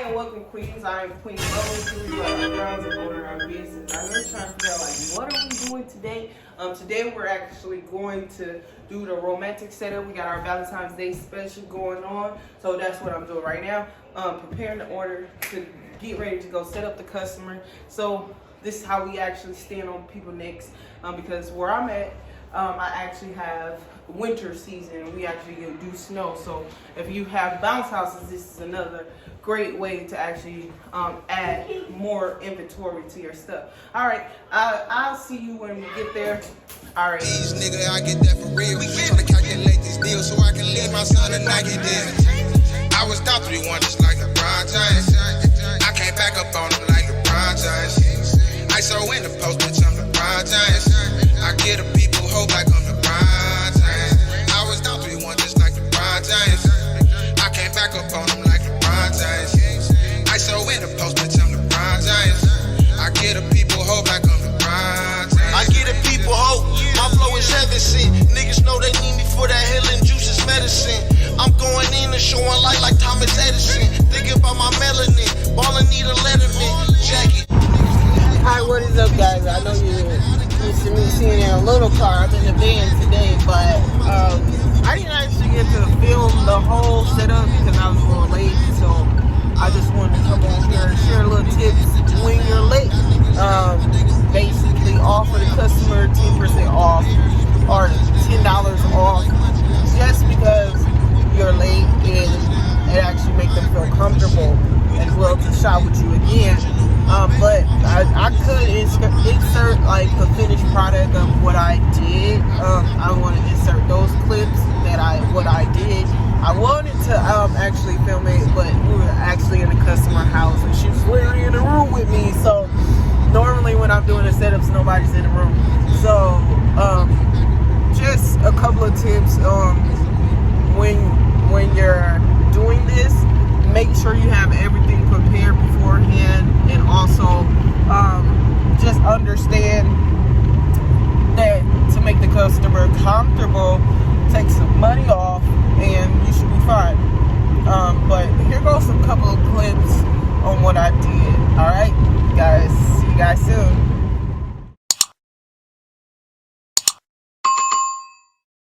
and welcome, Queens. I am Queen Bubbles. We are grounds and owner of our business. I know you're trying to figure out, like, what are we doing today? Today we're actually going to do the romantic setup. We got our Valentine's Day special going on, so that's what I'm doing right now. Preparing the order to get ready to go set up the customer. So this is how we actually stand on people's necks, because where I'm at, I actually have winter season. We actually do snow. So if you have bounce houses, this is another great way to actually add more inventory to your stuff. All right, I'll see you when we get there. All right. These nigga, I get that for real. We tryna calculate these deals so I can leave my son a Nike deal. I was down 3-1 just like LeBron James. I came back up on him like LeBron James. I so in the post, bitch, I'm LeBron James. I get the people hope like I'm LeBron James. I was down 3-1 just like LeBron James. I came back up on him like LeBron James. I so in the post, bitch, I'm LeBron James. I get the people hope like I'm LeBron James. I get the people hope. My flow is heaven sent. Niggas know they need me for that healing juices medicine. I'm going in and showing light like Thomas Edison. Thinking about my melanin. Ballin' need a Letterman jacket. Hi, what is up, guys? I know you're used to me seeing in a little car. I'm in the van today, but I didn't actually get to film the whole setup because I was a little late. So I just wanted to come on here and share a little tips when you're late. Basically, offer the customer 10% off or $10 off just because you're late, and it actually makes them feel comfortable and willing to shop with you again. But I could insert like the finished product of what I did. I want to insert those clips that what I did. I wanted to actually film it, but we were actually in the customer house and she was literally in the room with me. So normally when I'm doing the setups, nobody's in the room. So just a couple of tips when you're doing this. Make sure you have everything prepared beforehand, and also just understand that to make the customer comfortable, take some money off and you should be fine. But here goes some couple of clips on what I did. All right, guys, see you guys soon.